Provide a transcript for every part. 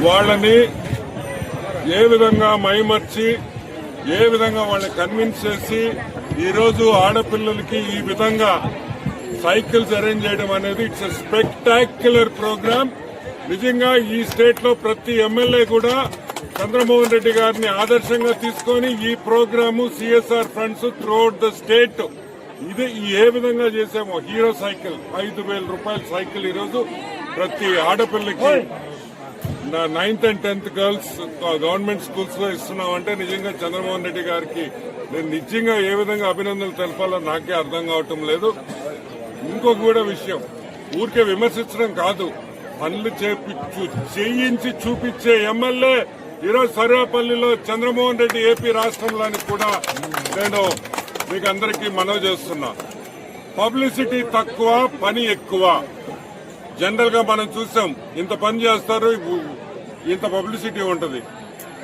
వాళ్ళని ఏ విధంగా మైమర్చి ఏ విధంగా వాళ్ళని కన్విన్స్ చేసి ఈరోజు ఆడపిల్లలకి ఈ విధంగా సైకిల్స్ అరేంజ్ చేయడం అనేది ఇట్స్ ఎ స్పెక్టాక్యులర్ ప్రోగ్రామ్. నిజంగా ఈ స్టేట్ లో ప్రతి ఎమ్మెల్యే కూడా చంద్రమోహన్ రెడ్డి గారిని ఆదర్శంగా తీసుకొని ఈ programme CSR funds throughout the state ఇది ఏ విధంగా చేసామో హీరో సైకిల్ 5,000 రూపాయల సైకిల్ ఈరోజు ప్రతి ఆడపిల్లకి 9th and 10th girls government schools లో ఇస్తున్నామంటే నిజంగా చంద్రమోహన్ రెడ్డి గారికి నేను నిజంగా ఏ విధంగా అభినందనలు తెలపాలో నాకే అర్థం కావటం లేదు. ఇంకొక కూడా విషయం, ఊరికే విమర్శించడం కాదు, పనులు చేయించి చూపించే ఎమ్మెల్యే ఈరోజు సర్వేపల్లిలో చంద్రమోహన్ రెడ్డి ఏపీ రాష్ట్రంలోని కూడా నేను మీకు అందరికీ మనవి చేస్తున్నా. పబ్లిసిటీ తక్కువ, పని ఎక్కువ. జనరల్ గా మనం చూసాం, ఇంత పని చేస్తారు, ఇంత పబ్లిసిటీ ఉంటది.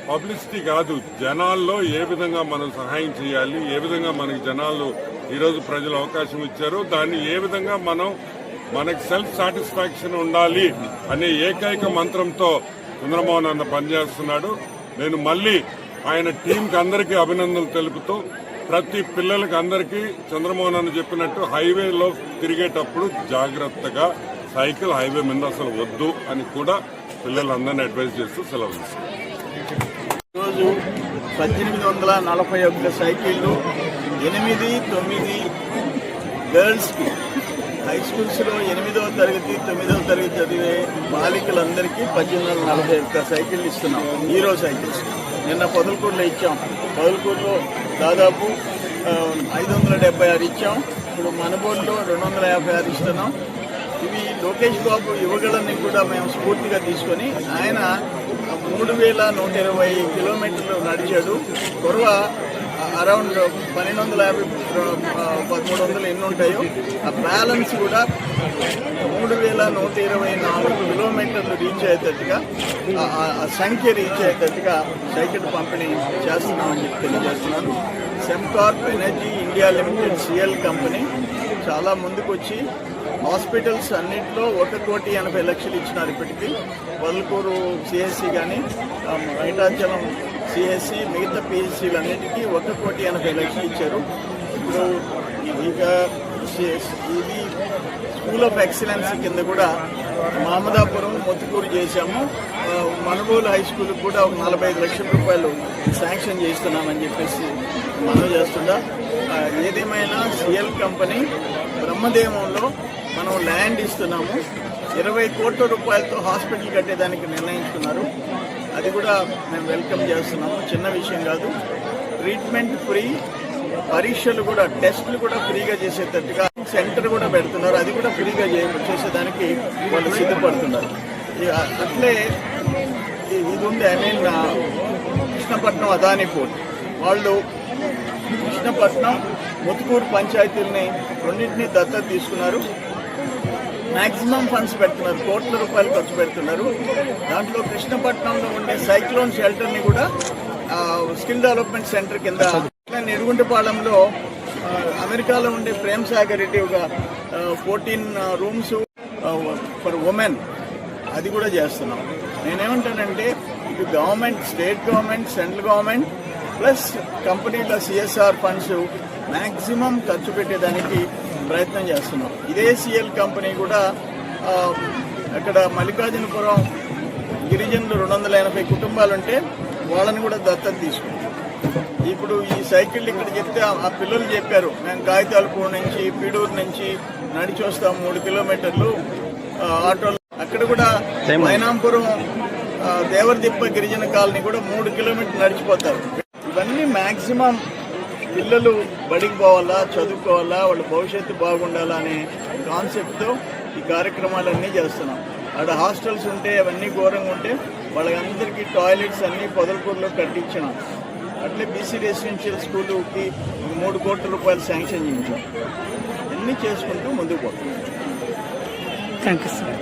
పబ్లిసిటీ కాదు, జనాల్లో ఏ విధంగా మనం సహాయం చేయాలి, ఏ విధంగా మనకి జనాలు ఈరోజు ప్రజలు అవకాశం ఇచ్చారు, దాన్ని ఏ విధంగా మనకి సెల్ఫ్ సాటిస్ఫాక్షన్ ఉండాలి అనే ఏకైక మంత్రంతో చంద్రమోహన్ అన్న పనిచేస్తున్నాడు. నేను మళ్లీ ఆయన టీంకి అందరికీ అభినందనలు తెలుపుతూ ప్రతి పిల్లలకి అందరికీ చంద్రమోహన్ అన్న చెప్పినట్టు హైవేలో తిరిగేటప్పుడు జాగ్రత్తగా సైకిల్ హైవే మీద అసలు వద్దు అని కూడా పిల్లలందరినీ అడ్వైజ్ చేస్తూ సెలవు తీసుకున్నాను. ఈరోజు 1841 సైకిళ్లు 8-9 గర్ల్స్కి హై స్కూల్స్లో 8వ తరగతి 9వ తరగతి చదివే బాలికలందరికీ 1841 సైకిళ్ళు ఇస్తున్నాం. హీరో సైకిల్స్ నిన్న పొదలకూరులో ఇచ్చాం. పొదలకూరులో దాదాపు 576 ఇచ్చాం. ఇప్పుడు మనబోలులో 256 ఇస్తున్నాం. ఇవి లోకేష్ బాబు యువగళని కూడా మేము స్ఫూర్తిగా తీసుకొని ఆయన 3,120 కిలోమీటర్లు నడిచాడు. కొరవ అరౌండ్ 1,250 1,300 ఎన్ని ఉంటాయో ఆ బ్యాలెన్స్ కూడా 3,124 కిలోమీటర్లు రీచ్ అయ్యేటట్టుగా ఆ సంఖ్య రీచ్ అయ్యేటట్టుగా సైకిల్ పంపిణీ చేస్తున్నామని చెప్పి తెలియజేస్తున్నాను. Sembcorp energy India limited CL company చాలా ముందుకు వచ్చి హాస్పిటల్స్ అన్నింటిలో 1,80,00,000 ఇచ్చినారు. ఇప్పటికీ వల్కూరు సిఎస్సి కానీ మైటాచలం సిఎస్సి మిగతా పిహెచ్సిలన్నిటికీ 1,80,00,000 ఇచ్చారు. ఇప్పుడు ఇక ఇది స్కూల్ ఆఫ్ ఎక్సలెన్స్ కింద కూడా మామదాపురం మొత్తుకూరు చేశాము. మనుగోలు హై స్కూల్ కూడా ఒక 45 లక్షల రూపాయలు శాంక్షన్ చేస్తున్నామని చెప్పేసి మనం చేస్తుందా. ఏదేమైనా సిఎల్ కంపెనీ బ్రహ్మదేవంలో మనం ల్యాండ్ ఇస్తున్నాము. 20 కోట్ల రూపాయలతో హాస్పిటల్ కట్టేదానికి నిర్ణయించుకున్నారు. అది కూడా మేము వెల్కమ్ చేస్తున్నాము. చిన్న విషయం కాదు. ట్రీట్మెంట్ ఫ్రీ, పరీక్షలు కూడా టెస్టులు కూడా ఫ్రీగా చేసేటట్టుగా సెంటర్ కూడా పెడుతున్నారు. అది కూడా ఫ్రీగా చేసేదానికి వాళ్ళు సిద్ధపడుతున్నారు. అట్లే ఇది ఉంది, కృష్ణపట్నం అదానీ పోర్ట్ వాళ్ళు కృష్ణపట్నం ముత్తుకూరు పంచాయతీలని రెండింటినీ దత్తత తీసుకున్నారు. మ్యాక్సిమం ఫండ్స్ పెడుతున్నారు, కోట్ల రూపాయలు ఖర్చు పెడుతున్నారు. దాంట్లో కృష్ణపట్నంలో ఉండే సైక్లోన్ షెల్టర్ని కూడా స్కిల్ డెవలప్మెంట్ సెంటర్ కింద, నిరుగుంటపాలెంలో అమెరికాలో ఉండే ప్రేమ్ సాగర్ రెడ్డి ఒక 14 రూమ్స్ ఫర్ ఉమెన్ అది కూడా చేస్తున్నాం. నేనేమంటానంటే ఇటు government, state government, central government plus కంపెనీల సిఎస్ఆర్ ఫండ్స్ మ్యాక్సిమం ఖర్చు పెట్టేదానికి ప్రయత్నం చేస్తున్నాం. ఇదే సిఎల్ కంపెనీ కూడా అక్కడ మల్లికార్జునపురం గిరిజనులు 280 కుటుంబాలుంటే వాళ్ళని కూడా దత్తత తీసుకుంటాం. ఇప్పుడు ఈ సైకిల్ ఇక్కడ చెప్తే ఆ పిల్లలు చెప్పారు, మేము కాగితాలపూర్ నుంచి పీడూరు నుంచి నడిచి వస్తాం 3 కిలోమీటర్లు ఆటోలు. అక్కడ కూడా మైనాంపురం దేవరదిప్ప గిరిజన కాలనీ కూడా 3 కిలోమీటర్లు నడిచిపోతారు. ఇవన్నీ మ్యాక్సిమం పిల్లలు బడికి పోవాలా, చదువుకోవాలా, వాళ్ళ భవిష్యత్తు బాగుండాలా అనే కాన్సెప్ట్తో ఈ కార్యక్రమాలన్నీ చేస్తున్నాం. అక్కడ హాస్టల్స్ ఉంటే అవన్నీ ఘోరంగా ఉంటే వాళ్ళందరికీ టాయిలెట్స్ అన్నీ పొదలకూరులో కట్టించినాం. అట్లే బీసీ రెసిడెన్షియల్ స్కూలుకి 3 కోట్ల రూపాయలు శాంక్షన్ చేయించాం. అన్నీ చేసుకుంటూ ముందుకు పోతాం. Thank you sir.